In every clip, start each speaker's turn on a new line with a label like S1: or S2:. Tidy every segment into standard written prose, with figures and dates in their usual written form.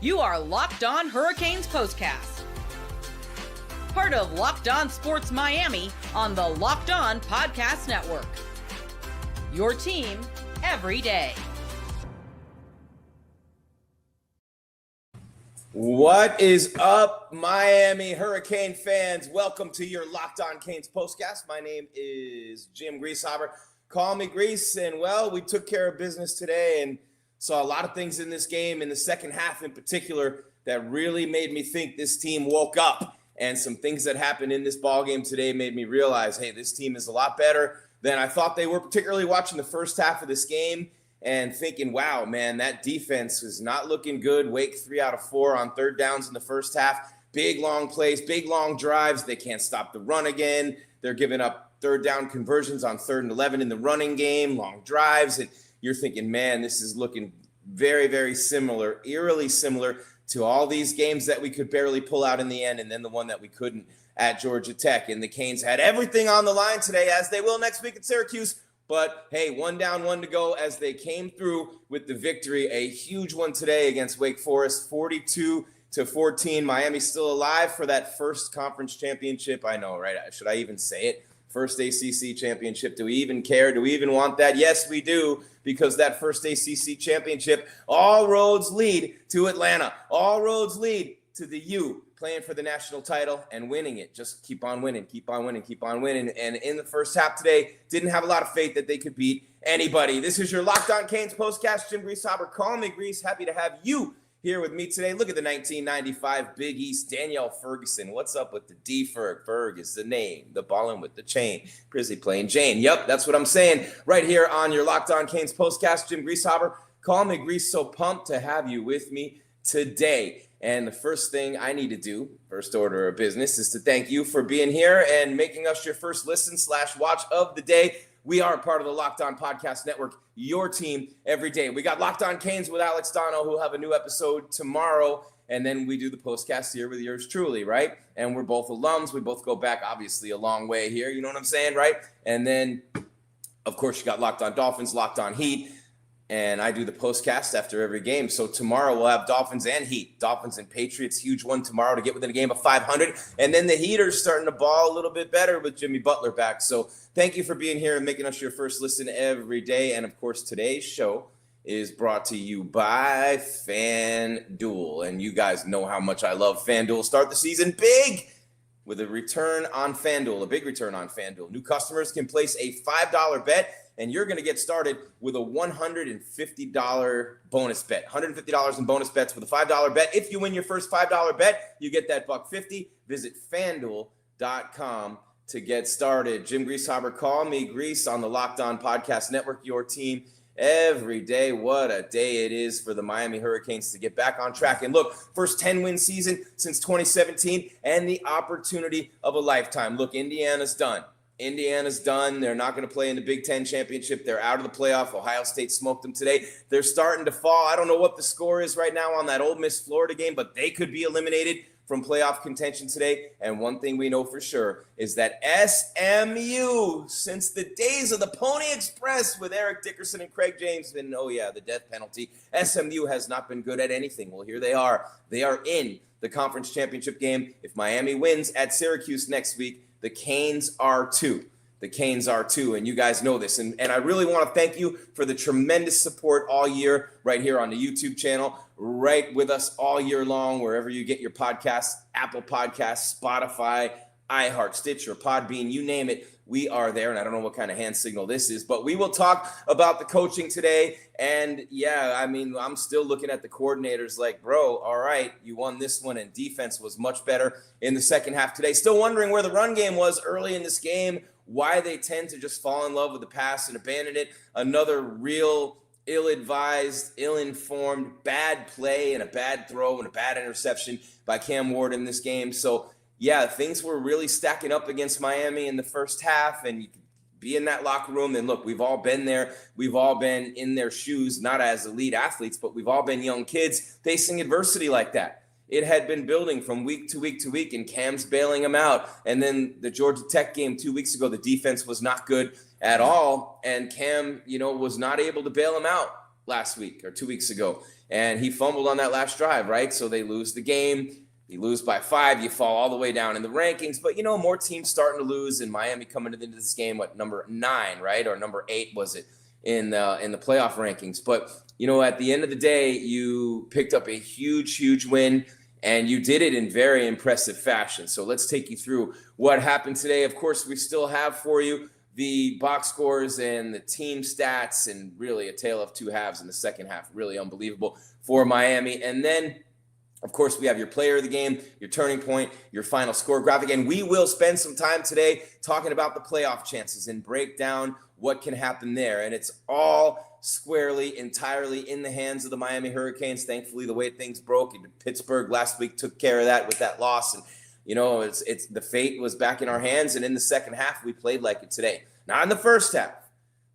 S1: You are Locked On Hurricanes POSTCAST, part of Locked On Sports Miami on the Locked On Podcast Network. Your team every day.
S2: What is up, Miami Hurricane fans? Welcome to your Locked On Canes postcast. My name is Jim Grieshaber. Call me Grease. And, well, we took care of business today and saw a lot of things in this game, in the second half in particular, that really made me think this team woke up. And some things that happened in this ball game today made me realize, hey, this team is a lot better than I thought they were, particularly watching the first half of this game and thinking, wow, man, that defense is not looking good. Wake 3 out of 4 on third downs in the first half. Big, long plays, big, long drives. They can't stop the run again. They're giving up third down conversions on 3rd and 11 in the running game, long drives. And you're thinking, man, this is looking very, very similar, eerily similar to all these games that we could barely pull out in the end, and then the one that we couldn't at Georgia Tech. And the Canes had everything on the line today, as they will next week at Syracuse. But, hey, 1 down, 1 to go as they came through with the victory. A huge one today against Wake Forest, 42-14. Miami still alive for that first conference championship. I know, right? Should I even say it? First ACC championship. Do we even care? Do we even want that? Yes, we do, because that first ACC championship, all roads lead to Atlanta. All roads lead to the U playing for the national title and winning it. Just keep on winning, keep on winning, keep on winning. And in the first half today, didn't have a lot of faith that they could beat anybody. This is your Locked On Canes postcast. Jim Grieshaber, call me Grease. Happy to have you here with me today. Look at the 1995 Big East, Danielle Ferguson. What's up with the D-Ferg? Ferg is the name. The ballin' with the chain. Grizzly playing Jane. Yep, that's what I'm saying right here on your Locked On Canes postcast. Jim Grieshaber, call me Grease. So pumped to have you with me today. And the first thing I need to do, first order of business, is to thank you for being here and making us your first listen/watch of the day. We are part of the Locked On Podcast Network, your team every day. We got Locked On Canes with Alex Donno, who'll have a new episode tomorrow. And then we do the postcast here with yours truly, right? And we're both alums. We both go back, obviously, a long way here. You know what I'm saying, right? And then, of course, you got Locked On Dolphins, Locked On Heat. And I do the postcast after every game. So tomorrow we'll have Dolphins and Heat. Dolphins and Patriots, huge one tomorrow to get within a game of 500. And then the Heaters starting to ball a little bit better with Jimmy Butler back. So thank you for being here and making us your first listen every day. And, of course, today's show is brought to you by FanDuel. And you guys know how much I love FanDuel. Start the season big with a return on FanDuel, a big return on FanDuel. New customers can place a $5 bet, and you're going to get started with a $150 bonus bet. $150 in bonus bets with a $5 bet. If you win your first $5 bet, you get that $150. Visit FanDuel.com to get started. Jim Grieshaber, call me Grease on the Locked On Podcast Network, your team every day. What a day it is for the Miami Hurricanes to get back on track. And look, first 10-win season since 2017 and the opportunity of a lifetime. Look, Indiana's done. Indiana's done. They're not going to play in the Big Ten championship. They're out of the playoff. Ohio State smoked them today. They're starting to fall. I don't know what the score is right now on that Ole Miss Florida game, but they could be eliminated from playoff contention today. And one thing we know for sure is that SMU, since the days of the Pony Express with Eric Dickerson and Craig James, and oh yeah, the death penalty, SMU has not been good at anything. Well, here they are. They are in the conference championship game. If Miami wins at Syracuse next week, the Canes are too. The Canes are too, and you guys know this. And I really want to thank you for the tremendous support all year right here on the YouTube channel, right with us all year long, wherever you get your podcasts, Apple Podcasts, Spotify, iHeart, Stitcher, Podbean, you name it. We are there, and I don't know what kind of hand signal this is, but we will talk about the coaching today. And, yeah, I mean, I'm still looking at the coordinators like, bro, all right, you won this one, and defense was much better in the second half today. Still wondering where the run game was early in this game, why they tend to just fall in love with the pass and abandon it. Another real ill-advised, ill-informed, bad play and a bad throw and a bad interception by Cam Ward in this game. So, yeah, things were really stacking up against Miami in the first half, and you could be in that locker room. And look, we've all been there. We've all been in their shoes, not as elite athletes, but we've all been young kids facing adversity like that. It had been building from week to week to week, and Cam's bailing them out. And then the Georgia Tech game 2 weeks ago, the defense was not good at all, and Cam, was not able to bail him out. last week or 2 weeks ago, and he fumbled on that last drive, right? So they lose the game. You lose by 5, you fall all the way down in the rankings. But, more teams starting to lose, and Miami coming into this game, number 9, right? Or number 8 was it in the playoff rankings. But, at the end of the day, you picked up a huge, huge win, and you did it in very impressive fashion. So let's take you through what happened today. Of course, we still have for you the box scores and the team stats, and really a tale of two halves in the second half. Really unbelievable for Miami. And then, of course, we have your player of the game, your turning point, your final score graphic. And we will spend some time today talking about the playoff chances and break down what can happen there. And it's all squarely, entirely in the hands of the Miami Hurricanes. Thankfully, the way things broke in Pittsburgh last week took care of that with that loss. And, it's the fate was back in our hands. And in the second half, we played like it today. Not in the first half,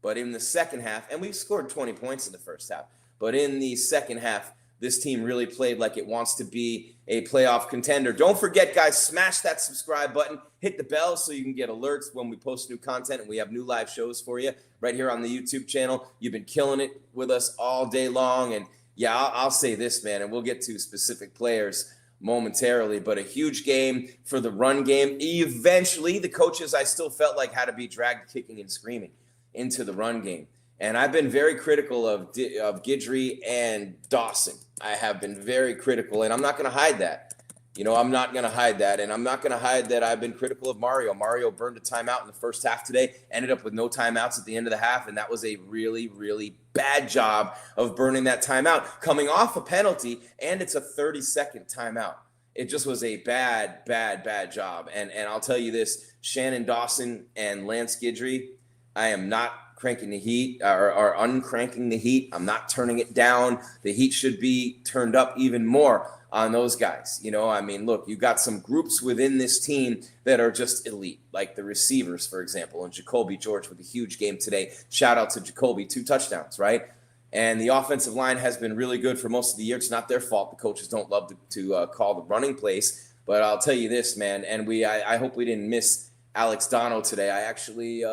S2: but in the second half. And we scored 20 points in the first half. But in the second half, this team really played like it wants to be a playoff contender. Don't forget, guys, smash that subscribe button. Hit the bell so you can get alerts when we post new content, and we have new live shows for you right here on the YouTube channel. You've been killing it with us all day long. And, yeah, I'll say this, man, and we'll get to specific players momentarily, but a huge game for the run game. Eventually, the coaches, I still felt like, had to be dragged kicking and screaming into the run game. And I've been very critical of Guidry and Dawson. I have been very critical, and I'm not going to hide that. I'm not going to hide that, and I'm not going to hide that I've been critical of Mario. Mario burned a timeout in the first half today, ended up with no timeouts at the end of the half, and that was a really, really bad job of burning that timeout, coming off a penalty, and it's a 30-second timeout. It just was a bad, bad, bad job. And I'll tell you this, Shannon Dawson and Lance Guidry, I am not cranking the heat or uncranking the heat. I'm not turning it down. The heat should be turned up even more on those guys. Look, you got some groups within this team that are just elite, like the receivers, for example, and Jacolby George with a huge game today. Shout out to Jacolby, 2 touchdowns, right? And the offensive line has been really good for most of the year. It's not their fault. The coaches don't love to call the running plays. But I'll tell you this, man, and I hope we didn't miss Alex Donno today. I actually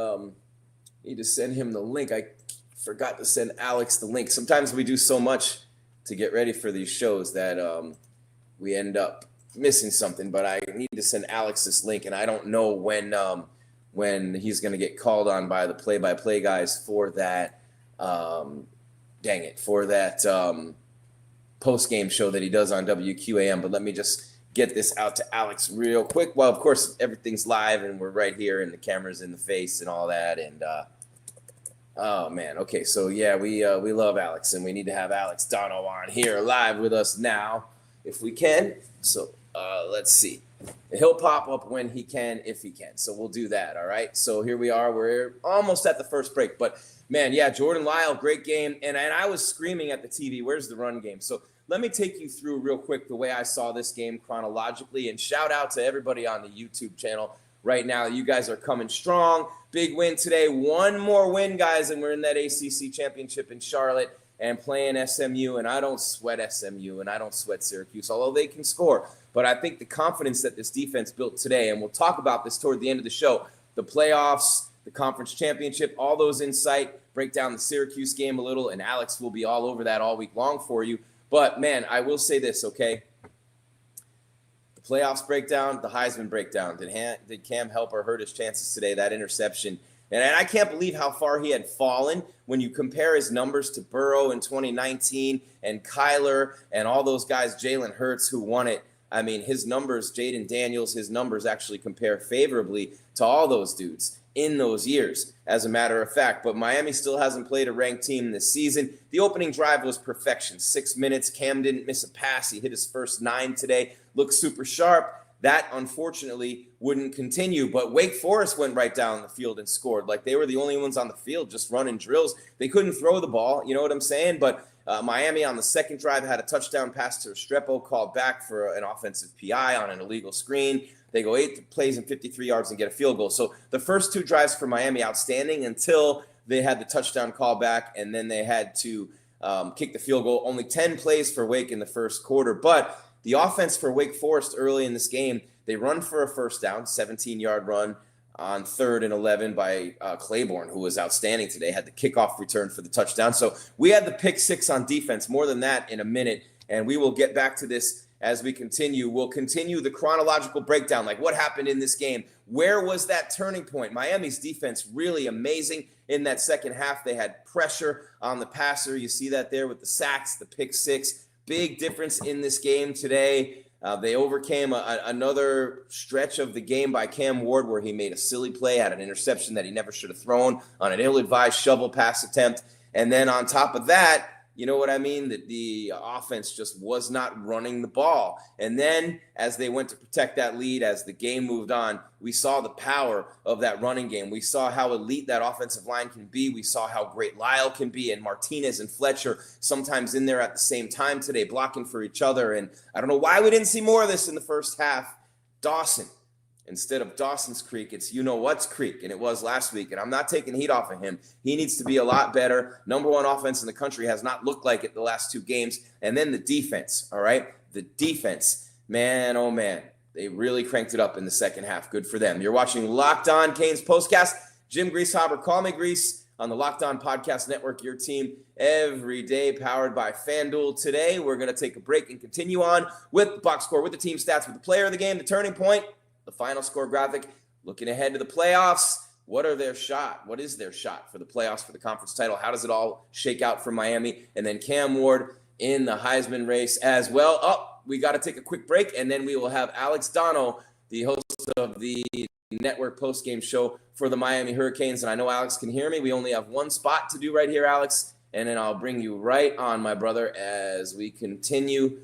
S2: need to send him the link. I forgot to send Alex the link. Sometimes we do so much to get ready for these shows that we end up missing something. But I need to send Alex this link, and I don't know when he's going to get called on by the play-by-play guys for that. For that post-game show that he does on WQAM. But let me just get this out to Alex real quick. Well, of course, everything's live, and we're right here, and the camera's in the face and all that. And oh man, okay, so yeah, we love Alex, and we need to have Alex Donno on here live with us now, if we can. So let's see. He'll pop up when he can, if he can. So we'll do that. All right. So here we are. We're almost at the first break, but man, yeah, Jordan Lyle, great game. And I was screaming at the TV, where's the run game? So let me take you through real quick the way I saw this game chronologically, and shout out to everybody on the YouTube channel right now. You guys are coming strong. Big win today. One more win, guys, and we're in that ACC championship in Charlotte and playing SMU. And I don't sweat SMU, and I don't sweat Syracuse, although they can score. But I think the confidence that this defense built today, and we'll talk about this toward the end of the show, the playoffs, the conference championship, all those in sight, break down the Syracuse game a little, and Alex will be all over that all week long for you. But, man, I will say this, okay? The playoffs breakdown, the Heisman breakdown. Did Cam help or hurt his chances today, that interception? And I can't believe how far he had fallen when you compare his numbers to Burrow in 2019 and Kyler and all those guys, Jalen Hurts, who won it. I mean, his numbers, Jaden Daniels, his numbers actually compare favorably to all those dudes in those years, as a matter of fact. But Miami still hasn't played a ranked team this season. The opening drive was perfection. 6 minutes. Cam didn't miss a pass. He hit his first 9 today. Looked super sharp. That, unfortunately, wouldn't continue. But Wake Forest went right down the field and scored. Like, they were the only ones on the field just running drills. They couldn't throw the ball. You know what I'm saying? But Miami on the second drive had a touchdown pass to Restrepo, called back for an offensive PI on an illegal screen. They go 8 plays and 53 yards and get a field goal. So the first 2 drives for Miami, outstanding until they had the touchdown call back, and then they had to kick the field goal. Only 10 plays for Wake in the first quarter. But the offense for Wake Forest early in this game, they run for a first down, 17-yard run on 3rd and 11 by Claiborne, who was outstanding today, had the kickoff return for the touchdown. So we had the pick 6 on defense, more than that in a minute, and we will get back to this as we continue. We'll continue the chronological breakdown, like what happened in this game. Where was that turning point? Miami's defense really amazing in that second half. They had pressure on the passer. You see that there with the sacks, the pick 6. Big difference in this game today. They overcame another stretch of the game by Cam Ward where he made a silly play, had an interception that he never should have thrown on an ill-advised shovel pass attempt. And then on top of that, you know what I mean? That the offense just was not running the ball. And then as they went to protect that lead, as the game moved on, we saw the power of that running game. We saw how elite that offensive line can be. We saw how great Lyle can be, and Martinez and Fletcher sometimes in there at the same time today, blocking for each other. And I don't know why we didn't see more of this in the first half. Dawson. Instead of Dawson's Creek, it's you-know-what's Creek, and it was last week. And I'm not taking heat off of him. He needs to be a lot better. Number 1 offense in the country, has not looked like it the last 2 games. And then the defense, all right? The defense, man, oh, man. They really cranked it up in the second half. Good for them. You're watching Locked On Canes Postcast. Jim Grieshaber, call me Grease, on the Locked On Podcast Network, your team every day, powered by FanDuel. Today, we're going to take a break and continue on with the box score, with the team stats, with the player of the game, the turning point, the final score graphic, looking ahead to the playoffs. What is their shot for the playoffs, for the conference title? How does it all shake out for Miami? And then Cam Ward in the Heisman race as well. Oh, we got to take a quick break, and then we will have Alex Donno, the host of the network postgame show for the Miami Hurricanes. And I know Alex can hear me. We only have one spot to do right here, Alex. And then I'll bring you right on, my brother, as we continue.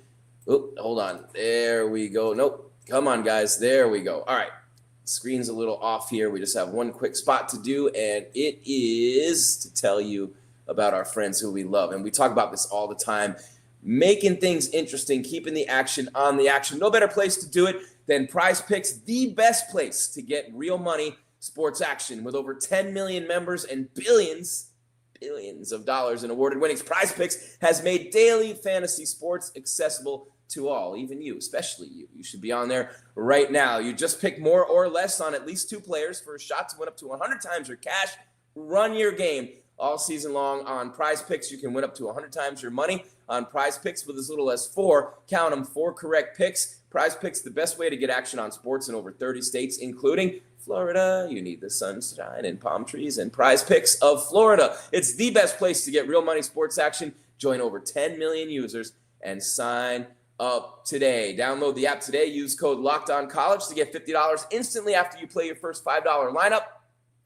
S2: Oh, hold on. There we go. Nope. Come on, guys. There we go. All right. Screen's a little off here. We just have one quick spot to do, and it is to tell you about our friends who we love. And we talk about this all the time, making things interesting, keeping the action on the action. No better place to do it than PrizePicks, the best place to get real money sports action. With over 10 million members and billions of dollars in awarded winnings, PrizePicks has made daily fantasy sports accessible to all, even you, especially you. You should be on there right now. You just pick more or less on at least 2 players for a shot to win up to 100 times your cash. Run your game all season long on PrizePicks. You can win up to 100 times your money on PrizePicks with as little as 4. Count them, 4 correct picks. PrizePicks, the best way to get action on sports in over 30 states, including Florida. You need the sunshine and palm trees, and PrizePicks of Florida. It's the best place to get real money sports action. Join over 10 million users and sign up today. Download the app today. Use code LOCKEDONCollege to get $50 instantly after you play your first $5 lineup.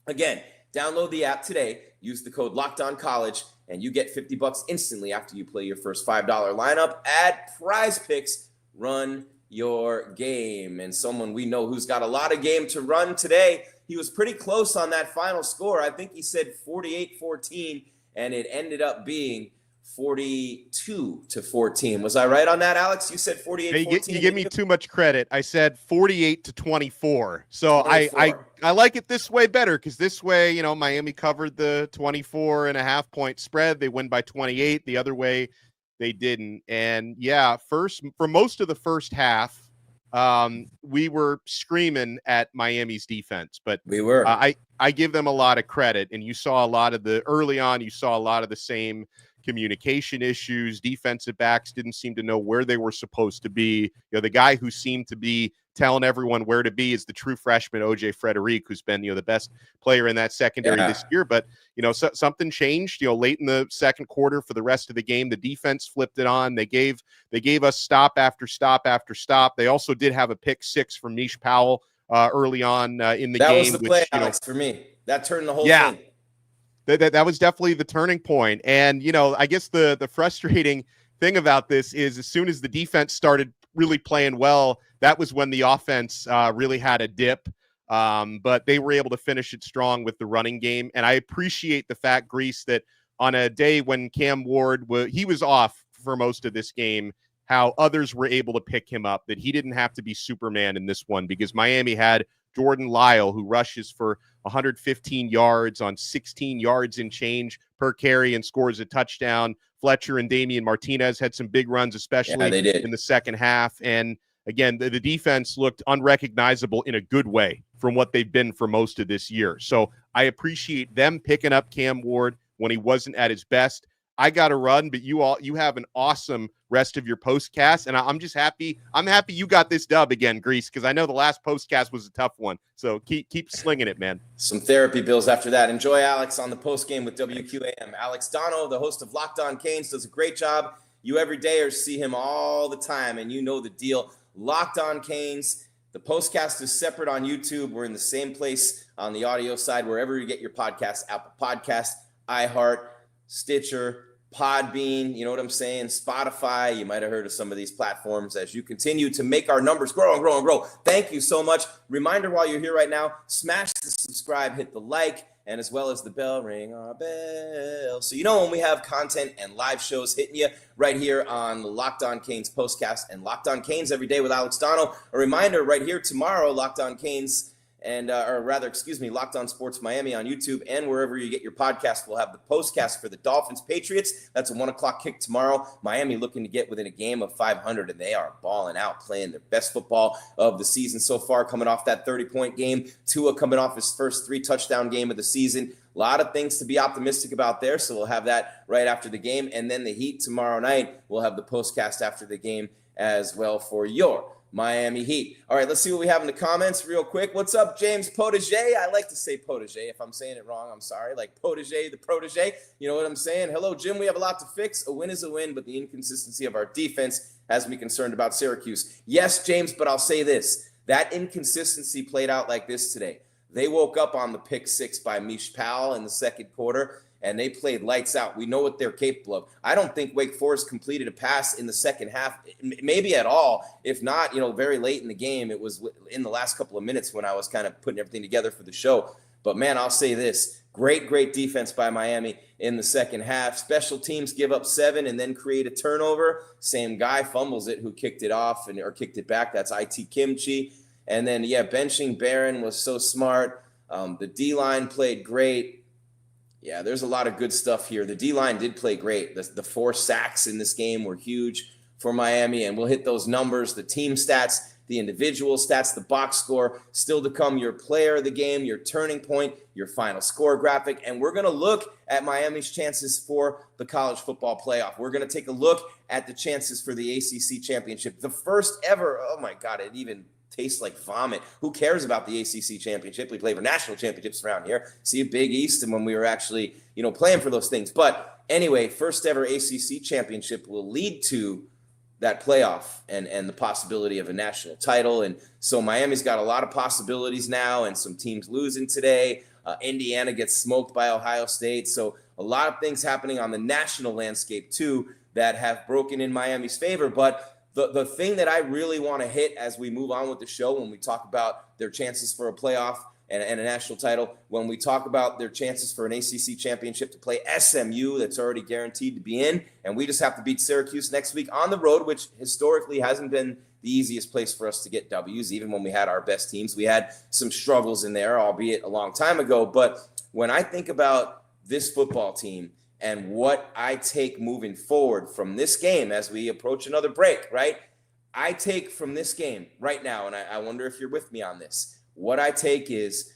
S2: Again, download the app today. Use the code LOCKEDONCollege, and you get $50 instantly after you play your first $5 lineup at PrizePicks. Run your game. And someone we know who's got a lot of game to run today, he was pretty close on that final score. I think he said 48-14, and it ended up being 42-14. Was I right on that, Alex? You said 48-14.
S3: You give me too much credit. I said 48-24. So 24. I like it this way better, because this way, you know, Miami covered the 24.5 point spread. They win by 28. The other way, they didn't. And yeah, for most of the first half, we were screaming at Miami's defense, but
S2: we were.
S3: I give them a lot of credit, and you saw a lot of early on. You saw a lot of the same communication issues. Defensive backs didn't seem to know where they were supposed to be. You know, the guy who seemed to be telling everyone where to be is the true freshman OJ Frederic, who's been, you know, the best player in that secondary this year. But, you know, something changed, you know, late in the second quarter. For the rest of the game, the defense flipped it on. They gave us stop after stop after stop. They also did have a pick 6 from Nish Powell early on in the game.
S2: That was the play,
S3: Alex,
S2: for me. That turned the whole thing.
S3: That was definitely the turning point. And, you know, I guess the frustrating thing about this is, as soon as the defense started really playing well, that was when the offense really had a dip. But they were able to finish it strong with the running game. And I appreciate the fact, Grease, that on a day when Cam Ward was off for most of this game, how others were able to pick him up, that he didn't have to be Superman in this one, because Miami had Jordan Lyle, who rushes for 115 yards on 16 yards and change per carry and scores a touchdown. Fletcher and Damian Martinez had some big runs, especially in the second half. And again, the defense looked unrecognizable in a good way from what they've been for most of this year. So I appreciate them picking up Cam Ward when he wasn't at his best. I got to run, but you have an awesome rest of your postcast, and I'm just happy. I'm happy you got this dub again, Grease, because I know the last postcast was a tough one. So keep slinging it, man.
S2: Some therapy bills after that. Enjoy Alex on the postgame with WQAM. Alex Donno, the host of Locked On Canes, does a great job. You everydayers see him all the time, and you know the deal. Locked On Canes. The postcast is separate on YouTube. We're in the same place on the audio side, wherever you get your podcasts, Apple Podcasts, iHeart, Stitcher, Podbean, you know what I'm saying? Spotify. You might have heard of some of these platforms as you continue to make our numbers grow and grow and grow. Thank you so much. Reminder while you're here right now, smash the subscribe, hit the like, and as well as the bell, ring our bell. So you know when we have content and live shows hitting you right here on the Locked On Canes postcast and Locked On Canes every day with Alex Donno. A reminder right here tomorrow, Locked On Canes Locked On Sports Miami on YouTube and wherever you get your podcast. We'll have the postcast for the Dolphins Patriots. That's a 1:00 kick tomorrow. Miami looking to get within a game of 500, and they are balling out, playing their best football of the season so far, coming off that 30-point game. Tua coming off his first 3-touchdown game of the season. A lot of things to be optimistic about there, so we'll have that right after the game. And then the Heat tomorrow night. We'll have the postcast after the game as well for your Miami Heat. All right, let's see what we have in the comments real quick. What's up, James Potager? I like to say Potager. If I'm saying it wrong, I'm sorry. Like Potager, the protege. You know what I'm saying? Hello, Jim. We have a lot to fix. A win is a win, but the inconsistency of our defense has me concerned about Syracuse. Yes, James, but I'll say this. That inconsistency played out like this today. They woke up on the pick 6 by Mish Powell in the second quarter, and they played lights out. We know what they're capable of. I don't think Wake Forest completed a pass in the second half, maybe at all. If not, very late in the game. It was in the last couple of minutes when I was kind of putting everything together for the show. But, man, I'll say this. Great defense by Miami in the second half. Special teams give up 7 and then create a turnover. Same guy fumbles it who kicked it off or kicked it back. That's IT Kimchi. And then, benching Barron was so smart. The D-line played great. Yeah, there's a lot of good stuff here. The D-line did play great. The 4 sacks in this game were huge for Miami, and we'll hit those numbers, the team stats, the individual stats, the box score, still to come, your player of the game, your turning point, your final score graphic, and we're going to look at Miami's chances for the college football playoff. We're going to take a look at the chances for the ACC championship, the first ever. Oh, my God, it even tastes like vomit. Who cares about the ACC championship? We play for national championships around here. See a Big East and when we were actually, playing for those things. But anyway, first ever ACC championship will lead to that playoff and the possibility of a national title. And so Miami's got a lot of possibilities now and some teams losing today. Indiana gets smoked by Ohio State. So a lot of things happening on the national landscape too that have broken in Miami's favor. But the thing that I really want to hit as we move on with the show, when we talk about their chances for a playoff and a national title, when we talk about their chances for an ACC championship to play SMU, that's already guaranteed to be in, and we just have to beat Syracuse next week on the road, which historically hasn't been the easiest place for us to get W's. Even when we had our best teams, we had some struggles in there, albeit a long time ago. But when I think about this football team, and what I take moving forward from this game as we approach another break, right? I take from this game right now, and I wonder if you're with me on this. What I take is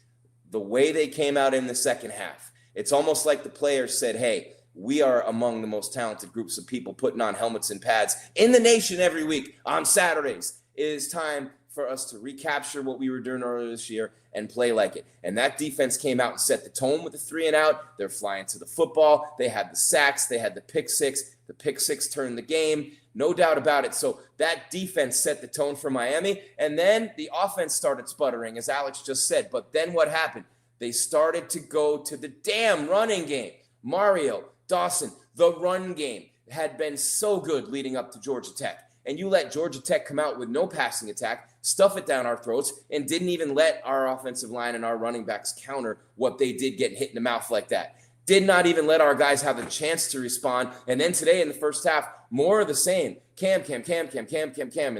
S2: the way they came out in the second half. It's almost like the players said, hey, we are among the most talented groups of people putting on helmets and pads in the nation every week on Saturdays. It is time for us to recapture what we were doing earlier this year and play like it. And that defense came out and set the tone with the 3 and out. They're flying to the football. They had the sacks. They had the pick 6. The pick 6 turned the game. No doubt about it. So that defense set the tone for Miami. And then the offense started sputtering, as Alex just said. But then what happened? They started to go to the damn running game. Mario, Dawson, the run game had been so good leading up to Georgia Tech. And you let Georgia Tech come out with no passing attack, stuff it down our throats, and didn't even let our offensive line and our running backs counter what they did getting hit in the mouth like that. Did not even let our guys have a chance to respond. And then today in the first half, more of the same. Cam, and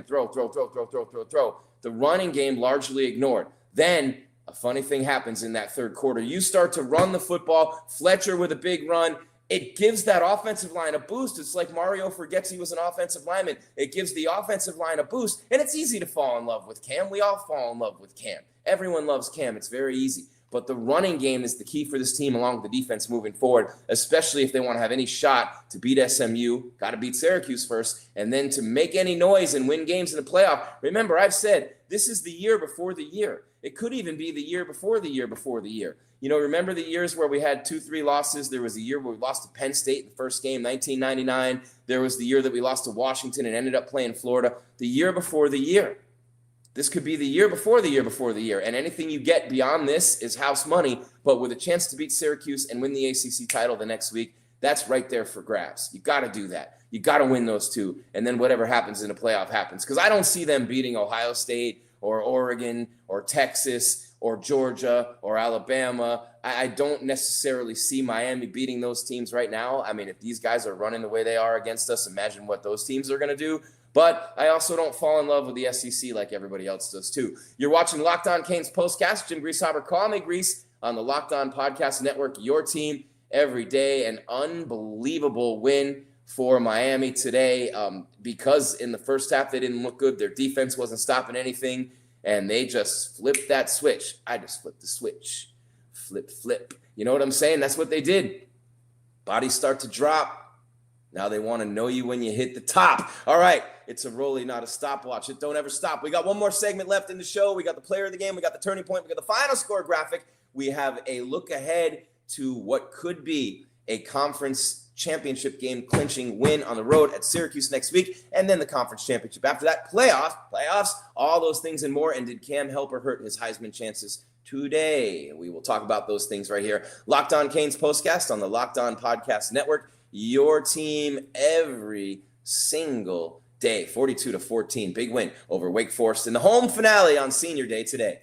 S2: throw. The running game largely ignored. Then a funny thing happens in that third quarter. You start to run the football. Fletcher with a big run. it gives that offensive line a boost. It's like Mario forgets he was an offensive lineman. It gives the offensive line a boost, and it's easy to fall in love with Cam. We all fall in love with Cam. Everyone loves Cam. It's very easy. But the running game is the key for this team along with the defense moving forward, especially if they want to have any shot to beat SMU, got to beat Syracuse first, and then to make any noise and win games in the playoff. Remember, I've said this is the year before the year. It could even be the year before the year before the year. You know, remember the years where we had 2-3 losses? There was a year where we lost to Penn State in the first game, 1999. There was the year that we lost to Washington and ended up playing Florida. The year before the year. This could be the year before the year before the year. And anything you get beyond this is house money. But with a chance to beat Syracuse and win the ACC title the next week, that's right there for grabs. You got to do that. You got to win those two. And then whatever happens in the playoff happens. Because I don't see them beating Ohio State or Oregon or Texas or Georgia or Alabama. I don't necessarily see Miami beating those teams right now. I mean, if these guys are running the way they are against us, imagine what those teams are going to do. But I also don't fall in love with the SEC like everybody else does too. You're watching Locked On Canes Postcast. Jim Grieshaber, call me Grease, on the Locked On Podcast Network, your team every day. An unbelievable win for Miami today because in the first half they didn't look good. Their defense wasn't stopping anything, and they just flipped that switch. I just flipped the switch. Flip. You know what I'm saying? That's what they did. Bodies start to drop. Now they want to know you when you hit the top. All right, it's a rollie, not a stopwatch. It don't ever stop. We got one more segment left in the show. We got the player of the game. We got the turning point. We got the final score graphic. We have a look ahead to what could be a conference championship game clinching win on the road at Syracuse next week, and then the conference championship. After that, playoffs, all those things and more. And did Cam help or hurt his Heisman chances today? We will talk about those things right here. Locked On Canes Postcast on the Locked On Podcast Network. Your team every single day. 42-14, big win over Wake Forest in the home finale on Senior Day today.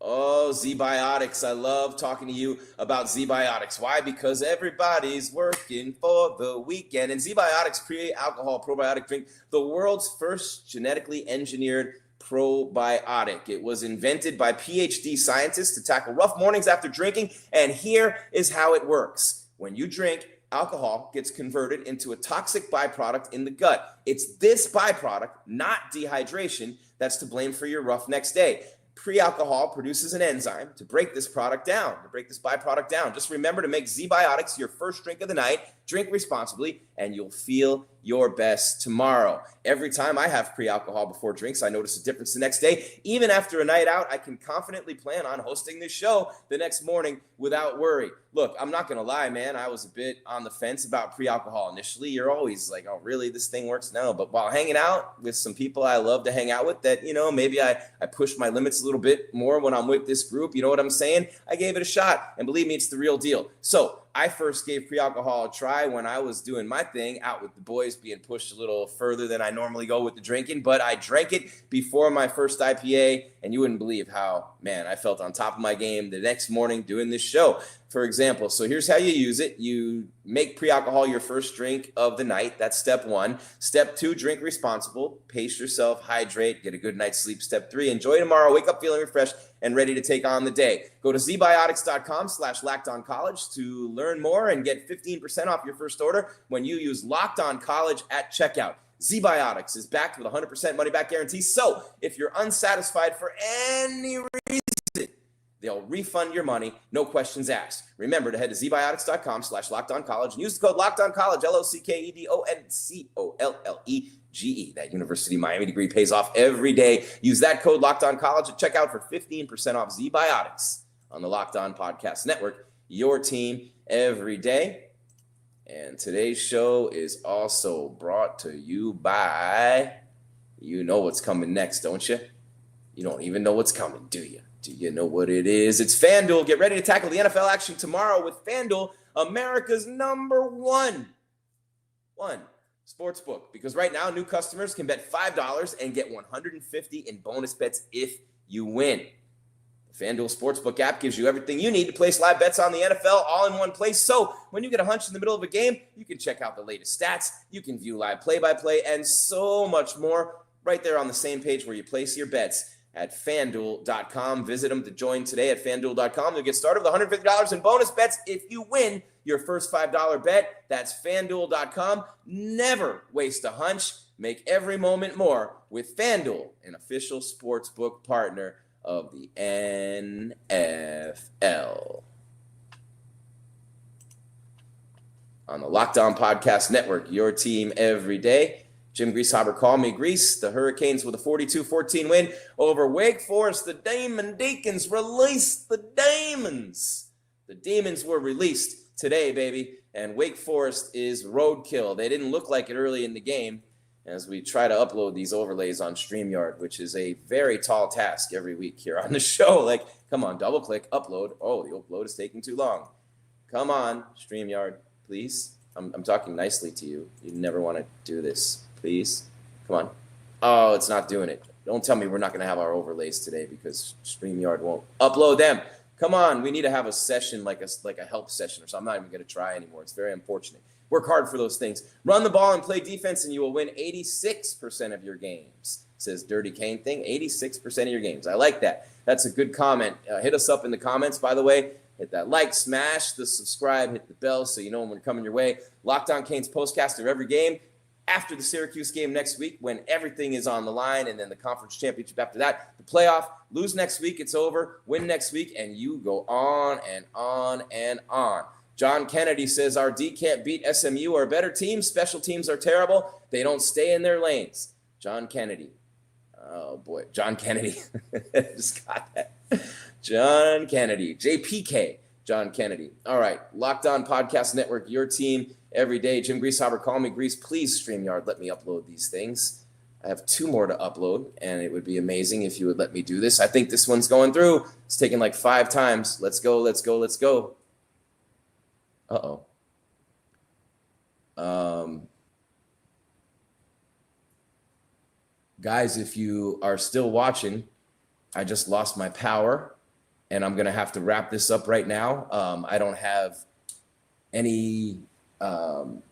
S2: Oh, ZBiotics. I love talking to you about ZBiotics. Why? Because everybody's working for the weekend. And ZBiotics Pre Alcohol probiotic drink, the world's first genetically engineered probiotic. It was invented by PhD scientists to tackle rough mornings after drinking. And here is how it works. When you drink, alcohol gets converted into a toxic byproduct in the gut. It's this byproduct, not dehydration, that's to blame for your rough next day. Pre-alcohol produces an enzyme to break this byproduct down. Just remember to make ZBiotics your first drink of the night. Drink responsibly, and you'll feel your best tomorrow. Every time I have pre-alcohol before drinks, I notice a difference the next day. Even after a night out, I can confidently plan on hosting this show the next morning without worry. Look, I'm not going to lie, man. I was a bit on the fence about pre-alcohol initially. You're always like, oh, really? This thing works? No. But while hanging out with some people I love to hang out with that, you know, maybe I push my limits a little bit more when I'm with this group. You know what I'm saying? I gave it a shot. And believe me, it's the real deal. So I first gave pre-alcohol a try when I was doing my thing out with the boys, being pushed a little further than I normally go with the drinking. But I drank it before my first IPA, and you wouldn't believe how, man, I felt on top of my game the next morning doing this show. For example, so here's how you use it. You make pre-alcohol your first drink of the night. That's step 1. Step 2, drink responsible. Pace yourself, hydrate, get a good night's sleep. Step 3, enjoy tomorrow. Wake up feeling refreshed and ready to take on the day. Go to zbiotics.com/LockedOnCollege to learn more and get 15% off your first order when you use Locked On College at checkout. ZBiotics is backed with a 100% money-back guarantee. So if you're unsatisfied for any reason, they'll refund your money, no questions asked. Remember to head to zbiotics.com/LockedOnCollege and use the code LockedOnCollege, LOCKEDONCOLLEGE. That University of Miami degree pays off every day. Use that code LockedOnCollege at checkout for 15% off. ZBiotics on the Locked On Podcast Network, your team every day. And today's show is also brought to you by, you know what's coming next, don't you? You don't even know what's coming, do you? Do you know what it is? It's FanDuel. Get ready to tackle the NFL action tomorrow with FanDuel, America's number one sportsbook. Because right now, new customers can bet $5 and get $150 in bonus bets if you win. The FanDuel Sportsbook app gives you everything you need to place live bets on the NFL all in one place. So when you get a hunch in the middle of a game, you can check out the latest stats, you can view live play-by-play, and so much more right there on the same page where you place your bets. at FanDuel.com. Visit them to join today at FanDuel.com. You'll get started with $150 in bonus bets if you win your first $5 bet. That's FanDuel.com. Never waste a hunch. Make every moment more with FanDuel, an official sportsbook partner of the NFL. On the Locked On Podcast Network, your team every day. Jim Grieshaber, call me Grease. The Hurricanes with a 42-14 win over Wake Forest. The Damon Deacons released the Demons. The Demons were released today, baby, and Wake Forest is roadkill. They didn't look like it early in the game as we try to upload these overlays on StreamYard, which is a very tall task every week here on the show. Like, come on, double click, upload. Oh, the upload is taking too long. Come on, StreamYard, please. I'm talking nicely to you. You never want to do this. Please, come on. Oh, it's not doing it. Don't tell me we're not going to have our overlays today because StreamYard won't upload them. Come on, we need to have a session like a help session or something. I'm not even going to try anymore. It's very unfortunate. Work hard for those things. Run the ball and play defense, and you will win 86% of your games, says Dirty Kane thing. 86% of your games. I like that. That's a good comment. Hit us up in the comments, by the way. Hit that like, smash the subscribe, hit the bell so you know when we're coming your way. Locked On Canes postcast of every game. After the Syracuse game next week, when everything is on the line, and then the conference championship after that, the playoff, lose next week, it's over, win next week, and you go on and on and on. John Kennedy says, our D can't beat SMU or a better team. Special teams are terrible. They don't stay in their lanes. John Kennedy. Oh, boy. John Kennedy. Just got that. John Kennedy. JPK. John Kennedy. All right. Locked On Podcast Network, your team every day. Jim Grieshaber, call me Grease. Please, StreamYard, let me upload these things. I have 2 more to upload, and it would be amazing if you would let me do this. I think this one's going through. It's taken like 5 times. Let's go, let's go, let's go. Uh-oh. Guys, if you are still watching, I just lost my power, and I'm going to have to wrap this up right now. I don't have any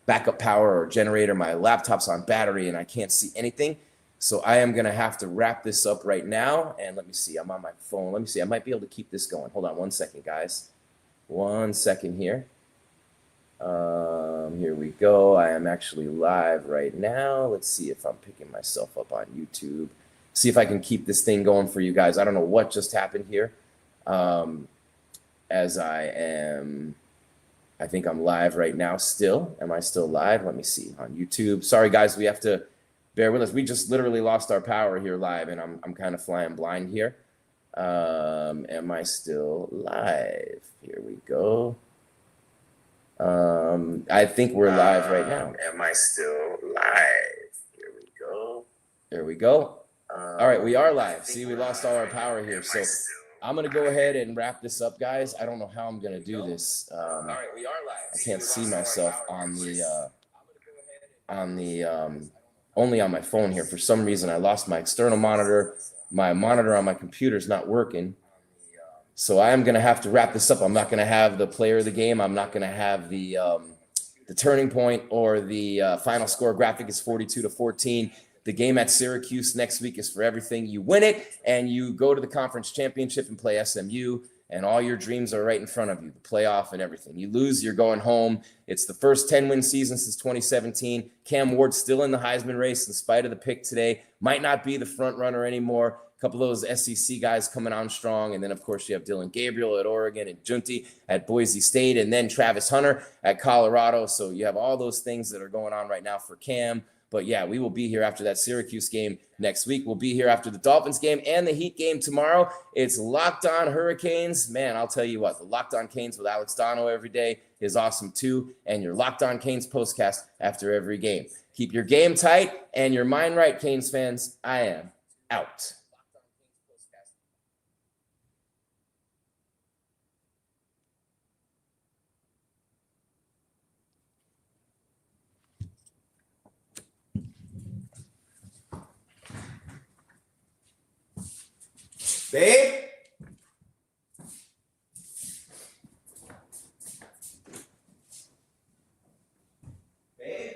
S2: backup power or generator. My laptop's on battery, and I can't see anything. So I am going to have to wrap this up right now. And let me see. I'm on my phone. Let me see. I might be able to keep this going. Hold on 1 second, guys. 1 second here. Here we go. I am actually live right now. Let's see if I'm picking myself up on YouTube. See if I can keep this thing going for you guys. I don't know what just happened here. As I think I'm live right now still. Am I still live? Let me see on YouTube. Sorry, guys. We have to bear with us. We just literally lost our power here live, and I'm kind of flying blind here. Am I still live? Here we go. I think we're live right now. Am I still live? Here we go. There we go. All right, we are live. See, we lost all our power here. So I'm going to go ahead and wrap this up, guys. I don't know how I'm going to do this. All right, we are live. I can't see myself on the only on my phone here. For some reason, I lost my external monitor. My monitor on my computer is not working. So I am going to have to wrap this up. I'm not going to have the player of the game. I'm not going to have the turning point or the final score graphic is 42-14. The game at Syracuse next week is for everything. You win it, and you go to the conference championship and play SMU, and all your dreams are right in front of you, the playoff and everything. You lose, you're going home. It's the first 10-win season since 2017. Cam Ward's still in the Heisman race in spite of the pick today. Might not be the front runner anymore. Couple of those SEC guys coming on strong. And then, of course, you have Dylan Gabriel at Oregon and Junti at Boise State, and then Travis Hunter at Colorado. So you have all those things that are going on right now for Cam. But, yeah, we will be here after that Syracuse game next week. We'll be here after the Dolphins game and the Heat game tomorrow. It's Locked On Hurricanes. Man, I'll tell you what, the Locked On Canes with Alex Donno every day is awesome too. And your Locked On Canes postcast after every game. Keep your game tight and your mind right, Canes fans. I am out. Babe? Babe?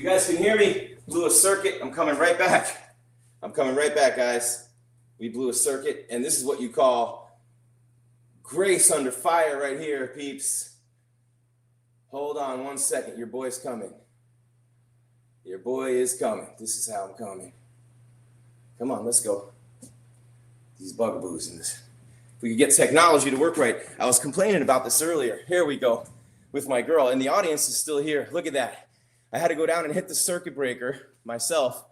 S2: You guys can hear me. Blew a circuit. I'm coming right back. Guys. We blew a circuit, and this is what you call grace under fire right here, peeps. Hold on 1 second. Your boy's coming. Your boy is coming. This is how I'm coming. Come on, let's go. These bugaboos in this. If we could get technology to work right. I was complaining about this earlier. Here we go with my girl, and the audience is still here. Look at that. I had to go down and hit the circuit breaker myself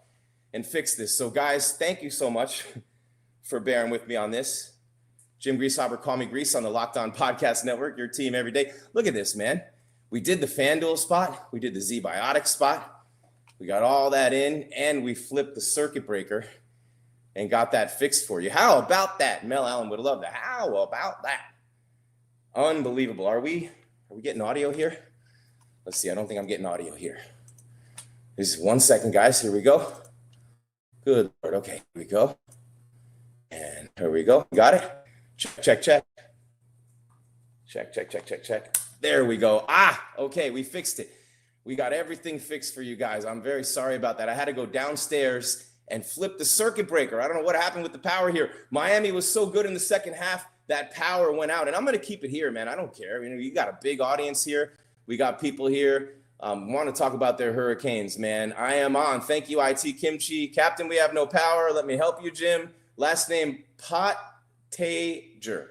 S2: and fix this. So guys, thank you so much for bearing with me on this. Jim Grieshaber, call me Grease on the Locked On Podcast Network, your team every day. Look at this, man. We did the FanDuel spot. We did the ZBiotics spot. We got all that in, and we flipped the circuit breaker and got that fixed for you. How about that? Mel Allen would love that. How about that? Unbelievable. Are we getting audio here? Let's see. I don't think I'm getting audio here. This is 1 second, guys. Here we go. Good Lord. Okay, here we go. And here we go. Got it? Check. Check. There we go. Okay, we fixed it. We got everything fixed for you guys. I'm very sorry about that. I had to go downstairs and flip the circuit breaker. I don't know what happened with the power here. Miami was so good in the second half that power went out. And I'm going to keep it here, man. I don't care. You got a big audience here. We got people here. Want to talk about their Hurricanes, man. I am on. Thank you, IT Kimchi. Captain, we have no power. Let me help you, Jim. Last name, Potager.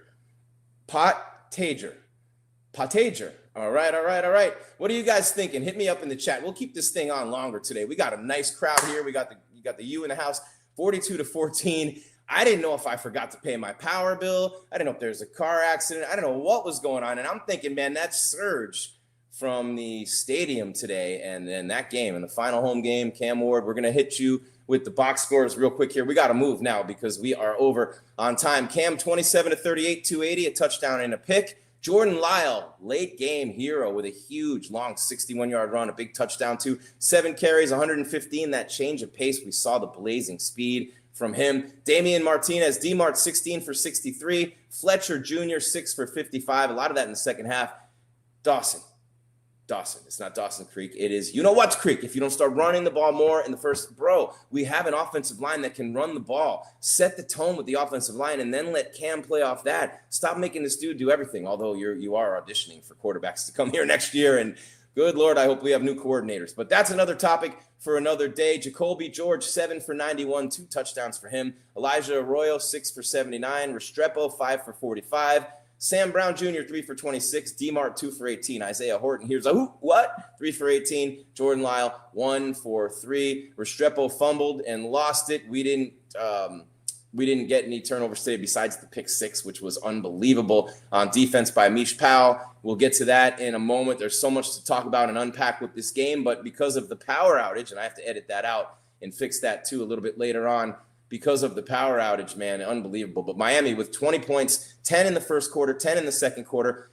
S2: All right. What are you guys thinking? Hit me up in the chat. We'll keep this thing on longer today. We got a nice crowd here. You got the U in the house, 42-14. I didn't know if I forgot to pay my power bill. I didn't know if there's a car accident. I don't know what was going on. And I'm thinking, man, that surge from the stadium today and then that game and the final home game, Cam Ward, we're going to hit you with the box scores real quick here. We got to move now because we are over on time. Cam, 27-38, 280, a touchdown and a pick. Jordan Lyle, late game hero with a huge, long 61-yard run, a big touchdown too. 7 carries, 115, that change of pace. We saw the blazing speed from him. Damian Martinez, D-Mart, 16 for 63. Fletcher Jr., 6 for 55. A lot of that in the second half. Dawson. It's not Dawson Creek. It is, you know what's Creek. If you don't start running the ball more in the first, we have an offensive line that can run the ball. Set the tone with the offensive line and then let Cam play off that. Stop making this dude do everything, although you are auditioning for quarterbacks to come here next year. And good Lord, I hope we have new coordinators. But that's another topic for another day. Jacolby George, 7 for 91, 2 touchdowns for him. Elijah Arroyo, 6 for 79. Restrepo, 5 for 45. Sam Brown Jr., 3 for 26. D-Mart, 2 for 18. Isaiah Horton, here's a what? 3 for 18. Jordan Lyle, 1 for 3. Restrepo fumbled and lost it. We didn't get any turnovers today besides the pick 6, which was unbelievable on defense by Mish Powell. We'll get to that in a moment. There's so much to talk about and unpack with this game, but because of the power outage, and I have to edit that out and fix that too a little bit later on, because of the power outage, man, unbelievable. But Miami with 20 points, 10 in the first quarter, 10 in the second quarter.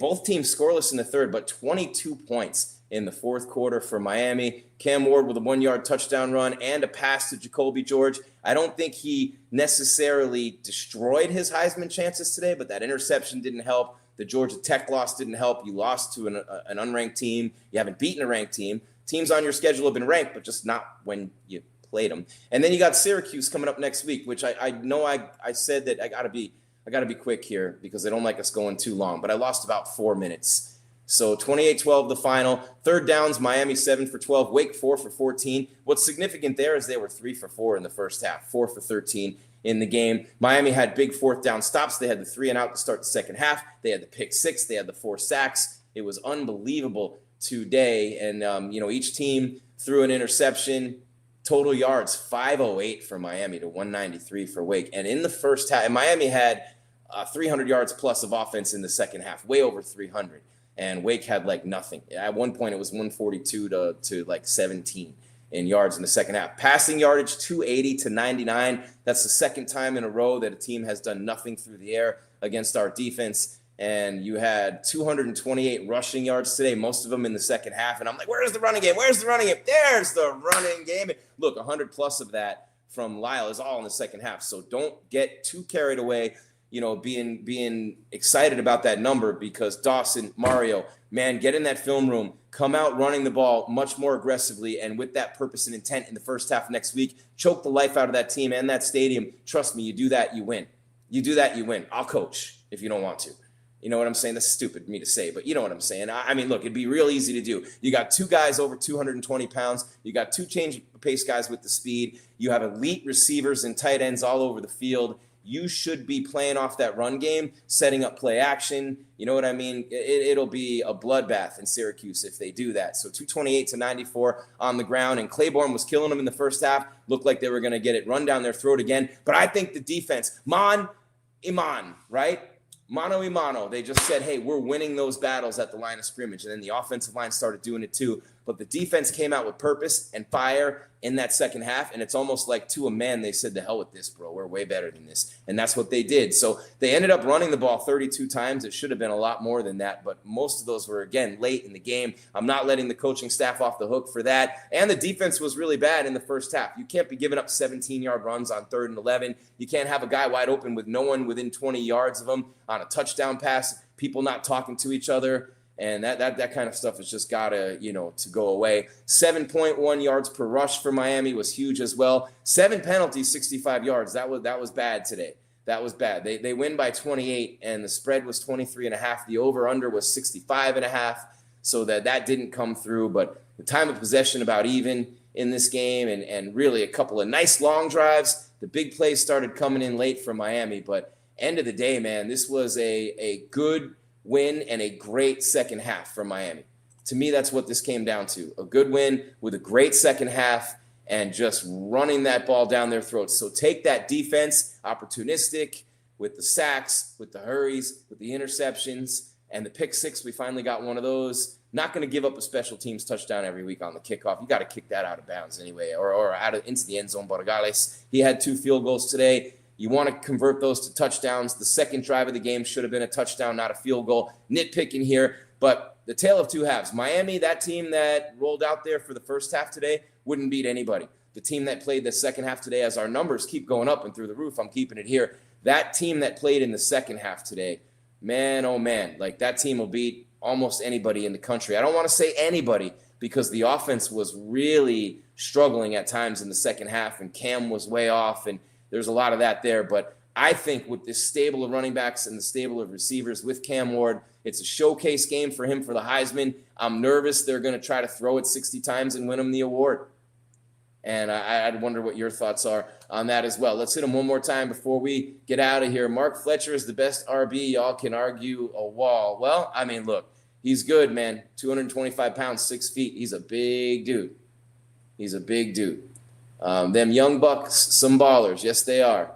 S2: Both teams scoreless in the third, but 22 points in the fourth quarter for Miami. Cam Ward with a 1-yard touchdown run and a pass to Jacolby George. I don't think he necessarily destroyed his Heisman chances today, but that interception didn't help. The Georgia Tech loss didn't help. You lost to an unranked team. You haven't beaten a ranked team. Teams on your schedule have been ranked, but just not when you played them. And then you got Syracuse coming up next week, which I know I said that I gotta be quick here because they don't like us going too long, but I lost about 4 minutes. So 28-12 the final. Third downs, Miami 7 for 12, Wake 4 for 14. What's significant there is they were 3 for 4 in the first half, 4 for 13 in the game. Miami had big fourth down stops. They had the 3 and out to start the second half. They had the pick 6. They had the 4 sacks. It was unbelievable today. And each team threw an interception. Total yards, 508 for Miami to 193 for Wake. And in the first half, Miami had 300 yards plus of offense in the second half, way over 300. And Wake had like nothing. At one point, it was 142 to like 17 in yards in the second half. Passing yardage, 280 to 99. That's the second time in a row that a team has done nothing through the air against our defense. And you had 228 rushing yards today, most of them in the second half. And I'm like, where's the running game? Where's the running game? There's the running game. Look, 100 plus of that from Lyle is all in the second half. So don't get too carried away. being excited about that number, because Dawson, Mario, man, get in that film room, come out running the ball much more aggressively and with that purpose and intent in the first half next week, choke the life out of that team and that stadium. Trust me, you do that, you win. You do that, you win. I'll coach if you don't want to. You know what I'm saying? That's stupid of me to say, but you know what I'm saying. I mean, look, it'd be real easy to do. You got two guys over 220 pounds. You got two change pace guys with the speed. You have elite receivers and tight ends all over the field. You should be playing off that run game, setting up play action. You know what I mean? It'll be a bloodbath in Syracuse if they do that. So 228-94 on the ground, and Claiborne was killing them in the first half. Looked like they were going to get it run down their throat again. But I think the defense, Iman, right? Mano a mano. They just said, hey, we're winning those battles at the line of scrimmage. And then the offensive line started doing it too. But the defense came out with purpose and fire in that second half. And it's almost like to a man, they said, the hell with this, bro. We're way better than this. And that's what they did. So they ended up running the ball 32 times. It should have been a lot more than that. But most of those were, again, late in the game. I'm not letting the coaching staff off the hook for that. And the defense was really bad in the first half. You can't be giving up 17-yard runs on 3rd and 11. You can't have a guy wide open with no one within 20 yards of him on a touchdown pass, people not talking to each other. And that kind of stuff has just got to, to go away. 7.1 yards per rush for Miami was huge as well. 7 penalties, 65 yards. That was bad today. That was bad. They win by 28, and the spread was 23.5. The over-under was 65.5. So that didn't come through. But the time of possession about even in this game, and really a couple of nice long drives. The big plays started coming in late for Miami. But end of the day, man, this was a good win and a great second half from Miami. To me, that's what this came down to. A good win with a great second half and just running that ball down their throats. So take that defense, opportunistic, with the sacks, with the hurries, with the interceptions, and the pick six. We finally got one of those. Not going to give up a special teams touchdown every week on the kickoff. You got to kick that out of bounds anyway, or into the end zone. Borregales, he had 2 field goals today. You want to convert those to touchdowns. The second drive of the game should have been a touchdown, not a field goal. Nitpicking here, but the tale of two halves. Miami, that team that rolled out there for the first half today, wouldn't beat anybody. The team that played the second half today, as our numbers keep going up and through the roof, I'm keeping it here. That team that played in the second half today, man, oh man, like that team will beat almost anybody in the country. I don't want to say anybody because the offense was really struggling at times in the second half, and Cam was way off, and there's a lot of that there. But I think with this stable of running backs and the stable of receivers with Cam Ward, it's a showcase game for him for the Heisman. I'm nervous they're going to try to throw it 60 times and win him the award. And I'd wonder what your thoughts are on that as well. Let's hit him one more time before we get out of here. Mark Fletcher is the best RB. Y'all can argue a wall. Well, I mean, look, he's good, man. 225 pounds, 6 feet. He's a big dude. He's a big dude. Them young bucks, some ballers. Yes, they are.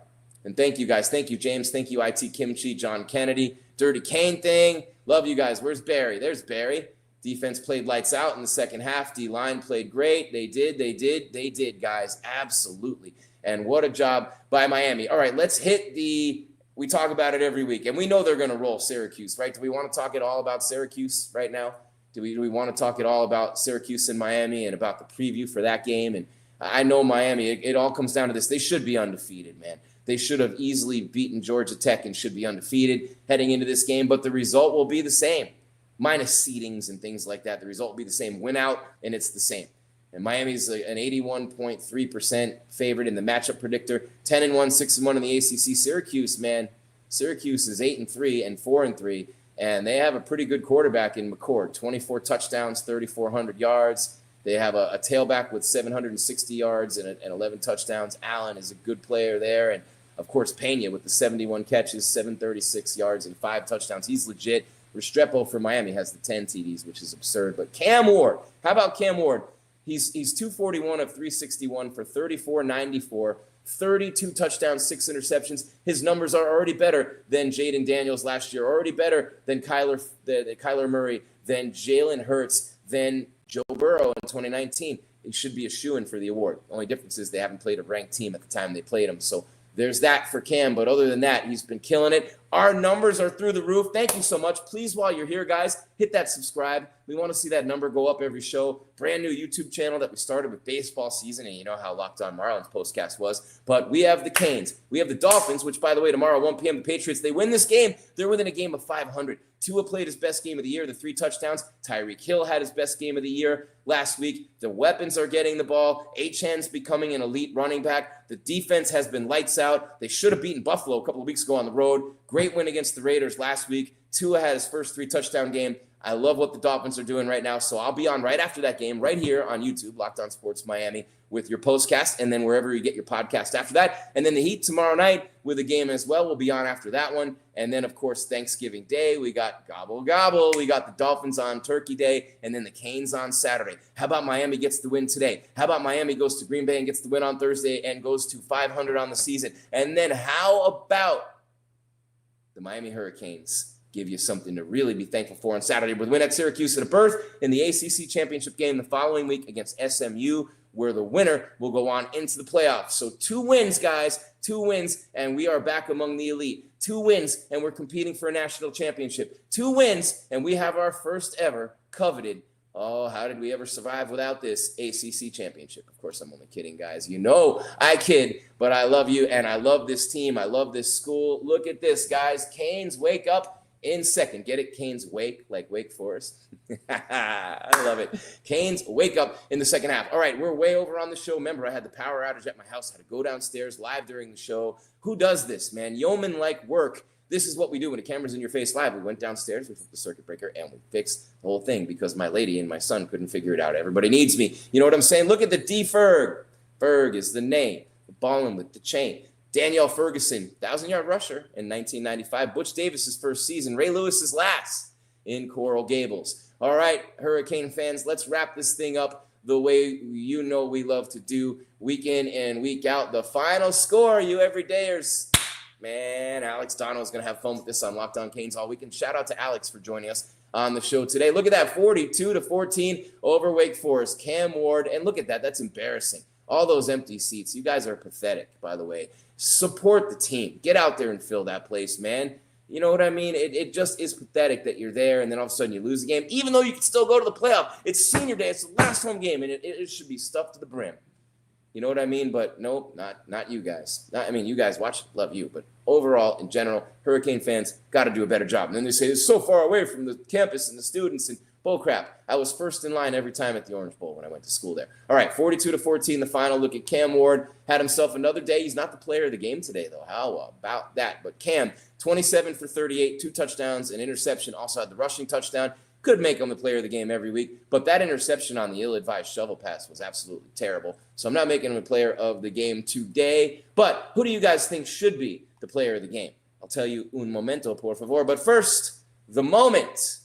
S2: And thank you, guys. Thank you, James. Thank you, IT Kimchi, John Kennedy. Dirty Kane thing. Love you guys. Where's Barry? There's Barry. Defense played lights out in the second half. D-line played great. They did, guys. Absolutely. And what a job by Miami. All right, let's hit we talk about it every week. And we know they're going to roll Syracuse, right? Do we want to talk at all about Syracuse right now? Do we want to talk at all about Syracuse and Miami and about the preview for that game? And I know Miami, it all comes down to this. They should be undefeated, man. They should have easily beaten Georgia Tech and should be undefeated heading into this game, but the result will be the same. Minus seedings and things like that. The result will be the same. Win out, and it's the same. And Miami's an 81.3% favorite in the matchup predictor. 10-1, 6-1 in the ACC. Syracuse, man. Syracuse is 8-3 and 4-3, and they have a pretty good quarterback in McCord. 24 touchdowns, 3,400 yards. They have a tailback with 760 yards and 11 touchdowns. Allen is a good player there. And, of course, Pena with the 71 catches, 736 yards, and 5 touchdowns. He's legit. Restrepo for Miami has the 10 TDs, which is absurd. But Cam Ward, how about Cam Ward? He's 241 of 361 for 34.94, 32 touchdowns, 6 interceptions. His numbers are already better than Jaden Daniels last year, already better than Kyler Murray, than Jalen Hurts, than Joe Burrow in 2019. He should be a shoo-in for the award. The only difference is they haven't played a ranked team at the time they played him. So there's that for Cam. But other than that, he's been killing it. Our numbers are through the roof. Thank you so much. Please, while you're here, guys, hit that subscribe. We want to see that number go up every show. Brand new YouTube channel that we started with baseball season, and you know how Locked On Marlins postcast was. But we have the Canes. We have the Dolphins, which, by the way, tomorrow, 1 p.m., the Patriots, they win this game. They're within a game of 500. Tua played his best game of the year, the 3 touchdowns. Tyreek Hill had his best game of the year last week. The weapons are getting the ball. Achan's becoming an elite running back. The defense has been lights out. They should have beaten Buffalo a couple of weeks ago on the road. Great win against the Raiders last week. Tua had his first 3 touchdown game. I love what the Dolphins are doing right now. So I'll be on right after that game right here on YouTube, Locked On Sports Miami, with your postcast, and then wherever you get your podcast after that. And then the Heat tomorrow night with a game as well. We'll be on after that one. And then, of course, Thanksgiving Day, we got Gobble Gobble. We got the Dolphins on Turkey Day, and then the Canes on Saturday. How about Miami gets the win today? How about Miami goes to Green Bay and gets the win on Thursday and goes to 500 on the season? And then how about the Miami Hurricanes give you something to really be thankful for on Saturday with a win at Syracuse and a berth in the ACC championship game the following week against SMU, where the winner will go on into the playoffs. So 2 wins, guys, 2 wins, and we are back among the elite. 2 wins, and we're competing for a national championship. 2 wins, and we have our first ever coveted, oh, how did we ever survive without this ACC championship? Of course, I'm only kidding, guys. You know I kid, but I love you, and I love this team. I love this school. Look at this, guys. Canes, wake up. In second. Get it? Canes wake, like Wake Forest. I love it. Canes wake up in the second half. All right, we're way over on the show. Remember, I had the power outage at my house. Had to go downstairs live during the show. Who does this, man? Yeoman-like work. This is what we do when the camera's in your face live. We went downstairs, we took the circuit breaker, and we fixed the whole thing because my lady and my son couldn't figure it out. Everybody needs me. You know what I'm saying? Look at the D-Ferg. Ferg is the name. The ballin' with the chain. Danielle Ferguson, 1,000-yard rusher in 1995. Butch Davis's first season. Ray Lewis's last in Coral Gables. All right, Hurricane fans, let's wrap this thing up the way you know we love to do, week in and week out. The final score, you everydayers. Man, Alex Donno is going to have fun with this on Locked On Canes all weekend. Shout out to Alex for joining us on the show today. Look at that, 42-14 over Wake Forest. Cam Ward, and look at that. That's embarrassing. All those empty seats. You guys are pathetic, by the way. Support the team. Get out there and fill that place, man. You know what I mean? It just is pathetic that you're there and then all of a sudden you lose the game, even though you can still go to the playoff. It's senior day. It's the last home game, and it should be stuffed to the brim. You know what I mean? But nope, not you guys. You guys watch, love you. But overall, in general, Hurricane fans got to do a better job. And then they say it's so far away from the campus and the students and bull crap. I was first in line every time at the Orange Bowl when I went to school there. All right, 42-14, the final. Look at Cam Ward. Had himself another day. He's not the player of the game today, though. How about that? But Cam, 27 for 38, 2 touchdowns, an interception. Also had the rushing touchdown. Could make him the player of the game every week. But that interception on the ill-advised shovel pass was absolutely terrible. So I'm not making him a player of the game today. But who do you guys think should be the player of the game? I'll tell you un momento, por favor. But first, the moment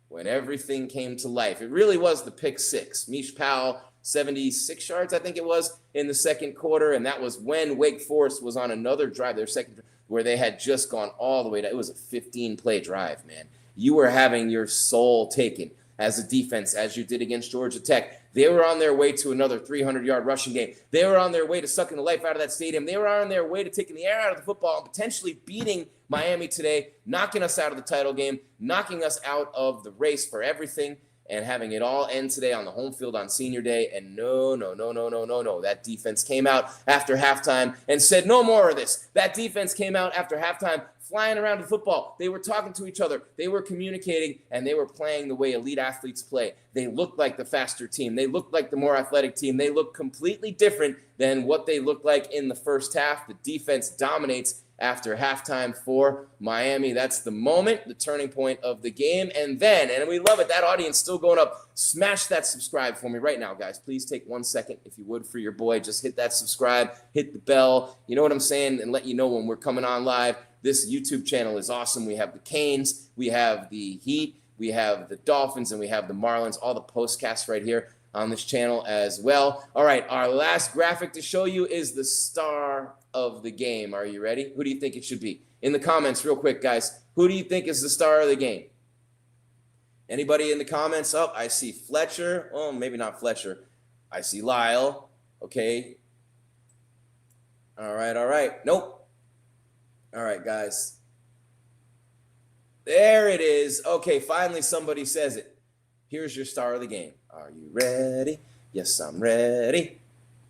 S2: when everything came to life. It really was the pick 6. Mish Powell, 76 yards, I think it was, in the second quarter. And that was when Wake Forest was on another drive, their second, where they had just gone all the way down. It was a 15-play drive, man. You were having your soul taken as a defense, as you did against Georgia Tech. They were on their way to another 300-yard rushing game. They were on their way to sucking the life out of that stadium. They were on their way to taking the air out of the football and potentially beating Miami today, knocking us out of the title game, knocking us out of the race for everything, and having it all end today on the home field on senior day. And no. That defense came out after halftime and said, no more of this. That defense came out after halftime flying around the football. They were talking to each other. They were communicating, and they were playing the way elite athletes play. They looked like the faster team. They looked like the more athletic team. They looked completely different than what they looked like in the first half. The defense dominates after halftime for Miami. That's the moment, the turning point of the game. And then, and we love it, that audience still going up. Smash that subscribe for me right now, guys. Please take 1 second, if you would, for your boy. Just hit that subscribe, hit the bell. You know what I'm saying? And let you know when we're coming on live. This YouTube channel is awesome. We have the Canes, we have the Heat, we have the Dolphins, and we have the Marlins. All the postcasts right here on this channel as well. All right, our last graphic to show you is the star of the game. Are you ready? Who do you think it should be? In the comments, real quick, guys. Who do you think is the star of the game? Anybody in the comments? Oh, I see Fletcher. Oh, maybe not Fletcher. I see Lyle. Okay. All right. Nope. All right, guys. There it is. Okay, finally somebody says it. Here's your star of the game. Are you ready? Yes, I'm ready.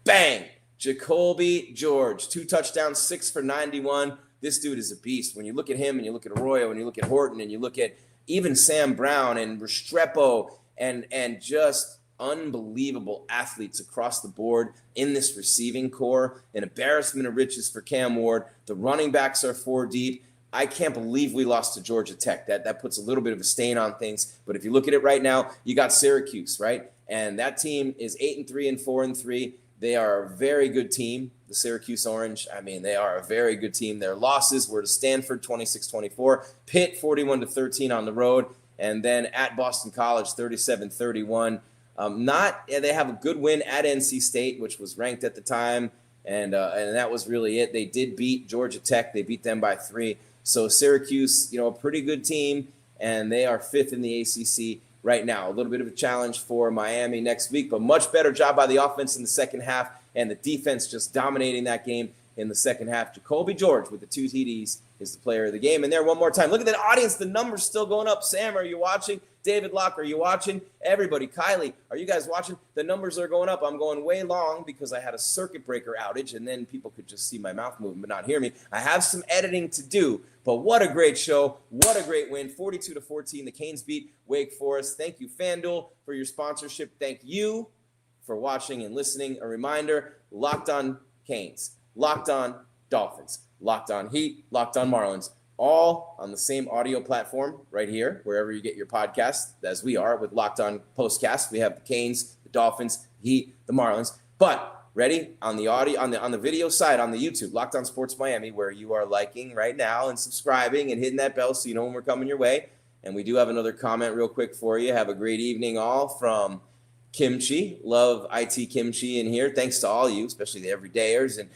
S2: Bang! Jacolby George, 2 touchdowns, 6 for 91. This dude is a beast. When you look at him and you look at Arroyo and you look at Horton and you look at even Sam Brown and Restrepo and just unbelievable athletes across the board in this receiving core, an embarrassment of riches for Cam Ward. The running backs are 4 deep. I can't believe we lost to Georgia Tech. That puts a little bit of a stain on things. But if you look at it right now, you got Syracuse, right? And that team is 8-3 and 4-3. They are a very good team, the Syracuse Orange. I mean, they are a very good team. Their losses were to Stanford 26-24, Pitt 41-13 on the road, and then at Boston College 37-31. They have a good win at NC State, which was ranked at the time, and that was really it. They did beat Georgia Tech. They beat them by 3. So Syracuse, a pretty good team, and they are 5th in the ACC right now. A little bit of a challenge for Miami next week, but much better job by the offense in the second half, and the defense just dominating that game in the second half. Jacolby George with the 2 TDs is the player of the game. And there, one more time, look at that audience. The numbers still going up. Sam, are you watching? David Locke, are you watching? Everybody, Kylie, are you guys watching? The numbers are going up. I'm going way long because I had a circuit breaker outage, and then people could just see my mouth moving but not hear me. I have some editing to do, but what a great show. What a great win. 42-14. The Canes beat Wake Forest. Thank you, FanDuel, for your sponsorship. Thank you for watching and listening. A reminder, Locked On Canes, Locked On Dolphins, Locked On Heat, Locked On Marlins, all on the same audio platform right here, wherever you get your podcast, as we are with Locked On POSTCAST. We have the Canes, the Dolphins, the Heat, the Marlins. But ready on the audio, on the video side, on the YouTube, Locked On Sports Miami, where you are liking right now and subscribing and hitting that bell so you know when we're coming your way. And we do have another comment real quick for you. Have a great evening all from Kimchi. Love IT Kimchi in here. Thanks to all you, especially the everydayers. And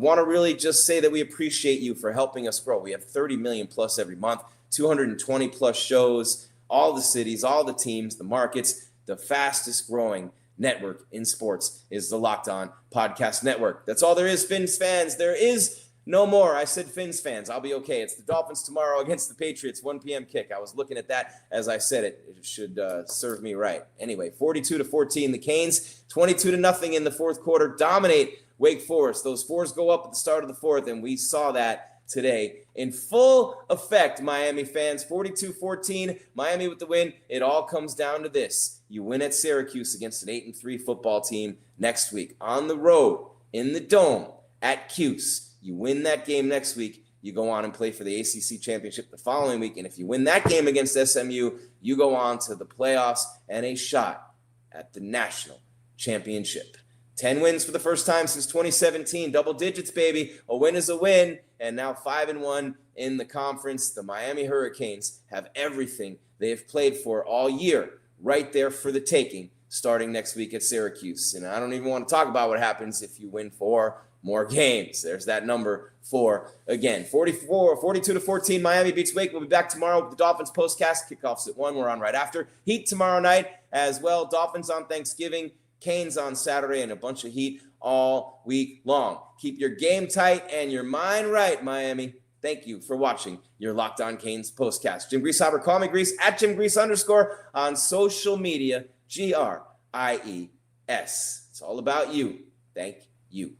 S2: want to really just say that we appreciate you for helping us grow. We have 30 million plus every month, 220 plus shows, all the cities, all the teams, the markets. The fastest growing network in sports is the Locked On Podcast Network. That's all there is, Fins fans. There is no more. I said Fins fans. I'll be okay. It's the Dolphins tomorrow against the Patriots, 1 p.m. kick. I was looking at that as I said it. It should serve me right. Anyway, 42-14. The Canes, 22-0 in the fourth quarter, dominate Wake Forest. Those 4s go up at the start of the 4th, and we saw that today in full effect, Miami fans. 42-14, Miami with the win. It all comes down to this. You win at Syracuse against an 8-3 football team next week. On the road, in the Dome, at Cuse. You win that game next week, you go on and play for the ACC championship the following week. And if you win that game against SMU, you go on to the playoffs and a shot at the national championship. 10 wins for the first time since 2017. Double digits, baby. A win is a win. And now 5-1 in the conference. The Miami Hurricanes have everything they have played for all year right there for the taking, starting next week at Syracuse. And I don't even want to talk about what happens if you win 4 more games. There's that number 4 again. 42-14, Miami beats Wake. We'll be back tomorrow with the Dolphins postcast. Kickoffs at 1. We're on right after. Heat tomorrow night as well. Dolphins on Thanksgiving. Canes on Saturday, and a bunch of heat all week long. Keep your game tight and your mind right, Miami. Thank you for watching your Locked On Canes postcast. Jim Grieshaber, call me Grease, at Jim Grease _ on social media, GRIES. It's all about you. Thank you.